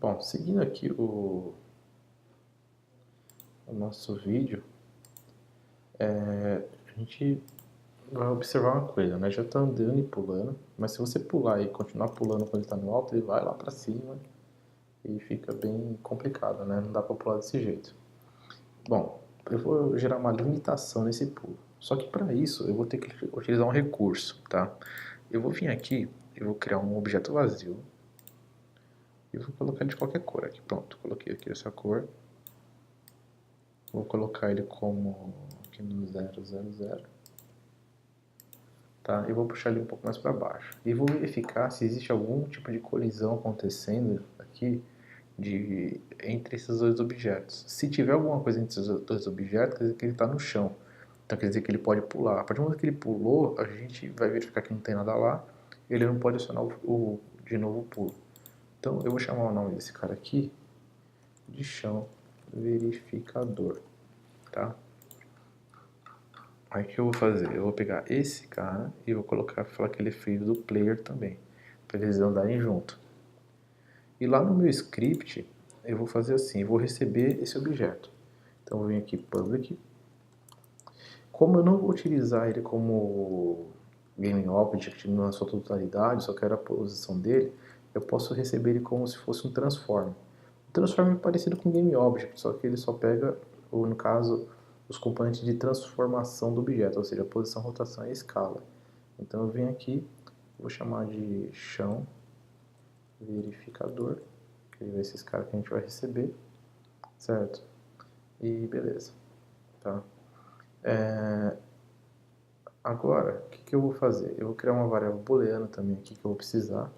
Bom, seguindo aqui o nosso vídeo, a gente vai observar uma coisa, né? Já está andando e pulando, mas se você pular e continuar pulando quando ele está no alto, ele vai lá para cima e fica bem complicado, né? Não dá para pular desse jeito. Bom, eu vou gerar uma limitação nesse pulo. Só que para isso eu vou ter que utilizar um recurso, tá? Eu vou vir aqui, eu vou criar um objeto vazio e vou colocar de qualquer cor aqui. Pronto, coloquei aqui essa cor. Vou colocar ele como aqui no 000, tá? E vou puxar ele um pouco mais para baixo. E vou verificar se existe algum tipo de colisão acontecendo aqui entre esses dois objetos. Se tiver alguma coisa entre esses dois objetos, quer dizer que ele está no chão. Então quer dizer que ele pode pular. A partir do momento que ele pulou, a gente vai verificar que não tem nada lá. Ele não pode acionar de novo o pulo. Então eu vou chamar o nome desse cara aqui de chão verificador, tá? Aí o que eu vou fazer? Eu vou pegar esse cara e vou falar que ele é filho do player também, para eles andarem junto. E lá no meu script, eu vou fazer assim, eu vou receber esse objeto. Então eu vou vir aqui, public. Como eu não vou utilizar ele como GameObject na sua totalidade, só quero a posição dele, eu posso receber ele como se fosse um transform. O transform é parecido com GameObject, só que ele só pega, ou no caso, os componentes de transformação do objeto, ou seja, a posição, rotação e a escala. Então eu venho aqui, vou chamar de chão verificador, que vai ser esse cara que a gente vai receber, certo? E beleza, tá? Agora, o que eu vou fazer? Eu vou criar uma variável booleana também aqui que eu vou precisar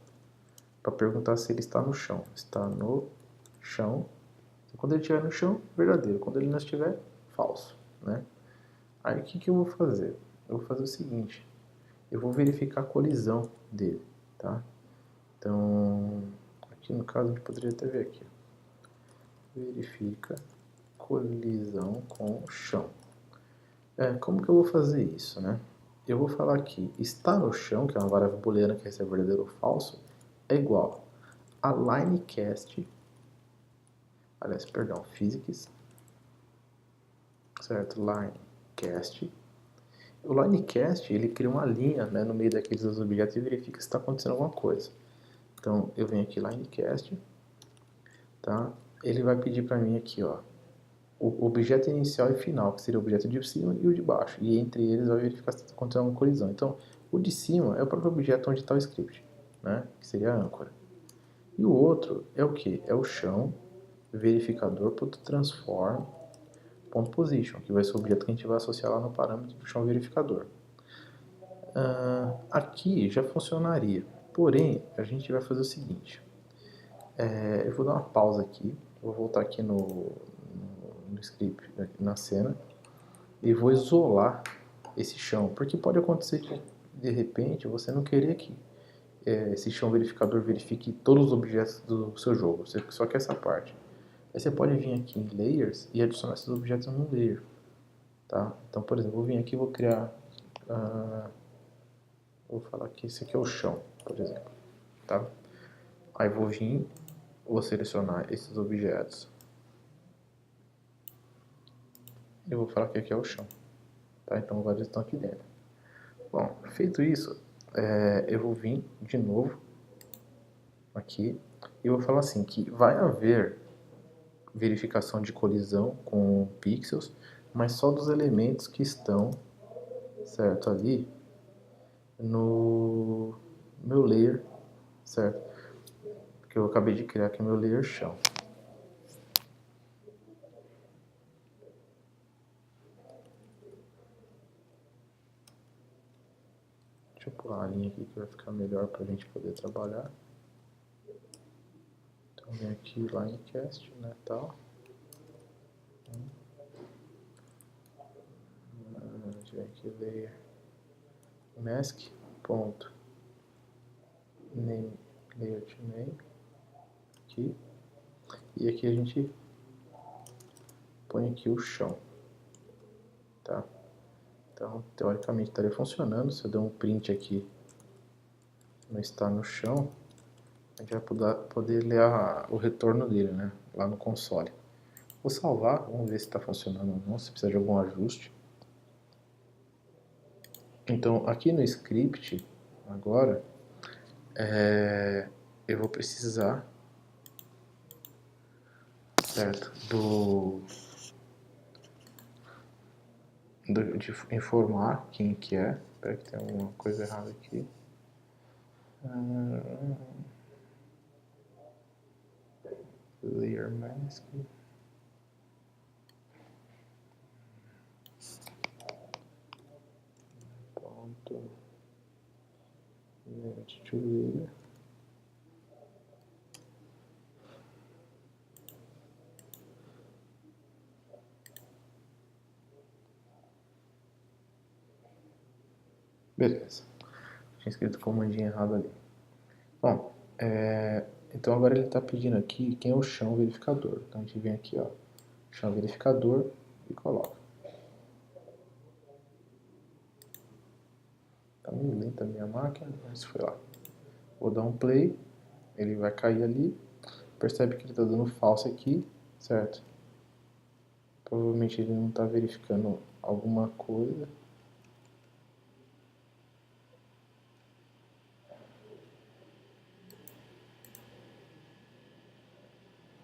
para perguntar se ele está no chão. Está no chão. Então, quando ele estiver no chão, verdadeiro. Quando ele não estiver, falso, né? Aí o que eu vou fazer? Eu vou fazer o seguinte. Eu vou verificar a colisão dele, tá? Então, aqui no caso a gente poderia até ver aqui. Verifica colisão com o chão. Como que eu vou fazer isso, né? Eu vou falar aqui, está no chão, que é uma variável booleana que recebe verdadeiro ou falso, é igual a linecast, aliás, perdão, physics, certo? Linecast. O linecast, ele cria uma linha, né, no meio daqueles dois objetos e verifica se está acontecendo alguma coisa. Então, eu venho aqui, linecast, tá? Ele vai pedir para mim aqui, ó, o objeto inicial e final, que seria o objeto de cima e o de baixo. E entre eles vai verificar se está acontecendo alguma colisão. Então, o de cima é o próprio objeto onde está o script, né? Que seria a âncora. E o outro é o que? É o chão verificador.transform.position, que vai ser o objeto que a gente vai associar lá no parâmetro do chão verificador. Aqui já funcionaria, porém a gente vai fazer o seguinte. Eu vou dar uma pausa aqui, vou voltar aqui no script, na cena, e vou isolar esse chão, porque pode acontecer de repente você não querer que esse chão verificador verifique todos os objetos do seu jogo, você só quer essa parte. Aí você pode vir aqui em Layers e adicionar esses objetos num layer, tá? Então, por exemplo, vou vir aqui e vou criar, vou falar que esse aqui é o chão, por exemplo, tá? Aí vou vir, vou selecionar esses objetos e vou falar que aqui é o chão, tá? Então agora eles estão aqui dentro. Bom, feito isso, eu vou vir de novo aqui e vou falar assim que vai haver verificação de colisão com pixels, mas só dos elementos que estão, certo, ali no meu layer, certo, que eu acabei de criar aqui meu layer chão. Deixa eu pular a linha aqui que vai ficar melhor para a gente poder trabalhar. Então vem aqui linecast, né, tal. A gente vem aqui layer mask ponto name layer to name aqui, e aqui a gente põe aqui o chão, tá? Então teoricamente estaria funcionando. Se eu der um print aqui não está no chão, a gente vai poder ler o retorno dele, né? Lá no console. Vou salvar, vamos ver se está funcionando ou não, se precisa de algum ajuste. Então, aqui no script, agora, eu vou precisar, certo, de informar quem que é. Espera que tem alguma coisa errada aqui. Layer mask. Ponto. Net to layer. Beleza. Tinha escrito comandinho errado ali. Bom, então agora ele está pedindo aqui quem é o chão verificador. Então a gente vem aqui, ó, chão verificador e coloca. Tá meio lenta a minha máquina, mas foi lá. Vou dar um play, ele vai cair ali. Percebe que ele está dando false aqui, certo? Provavelmente ele não está verificando alguma coisa.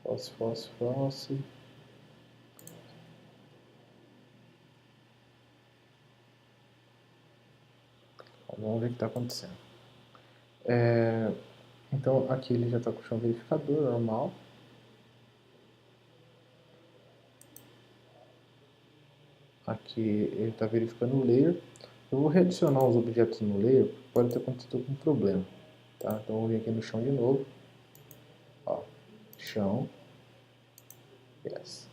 False, false, false. Vamos ver o que está acontecendo. Então aqui ele já está com o chão verificador normal. Aqui ele está verificando o layer. Eu vou readicionar os objetos no layer, porque pode ter acontecido algum problema. Tá? Então eu vou vir aqui no chão de novo. Ó, chão. Yes.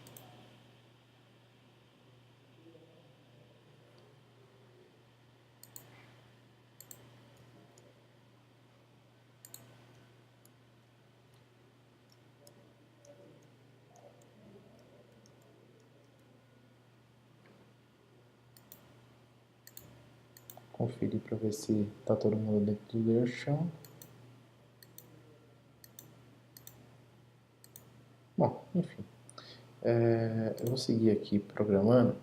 Conferir para ver se está todo mundo dentro do layer chão. Bom, enfim. Eu vou seguir aqui programando.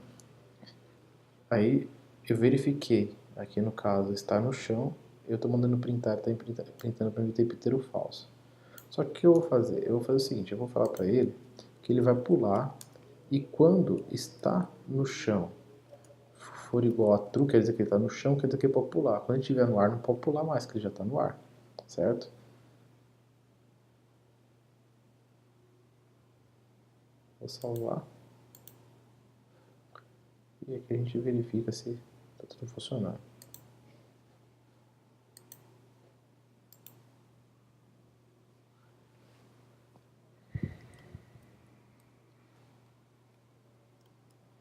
Aí eu verifiquei, aqui no caso está no chão, eu estou mandando printar, está printando para mim o tempo inteiro falso. Só que o que eu vou fazer? Eu vou fazer o seguinte, eu vou falar para ele que ele vai pular e quando está no chão for igual a true, quer dizer que ele está no chão, quer dizer que ele pode pular. Quando ele estiver no ar, não pode pular mais, que ele já está no ar, certo? Vou salvar. E aqui a gente verifica se está tudo funcionando.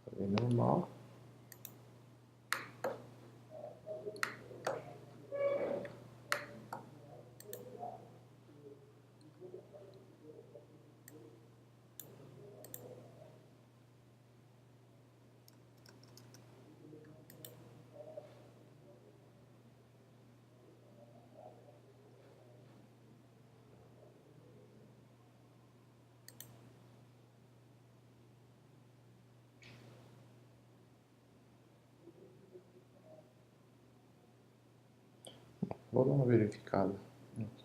Tá bem normal. Vou dar uma verificada aqui.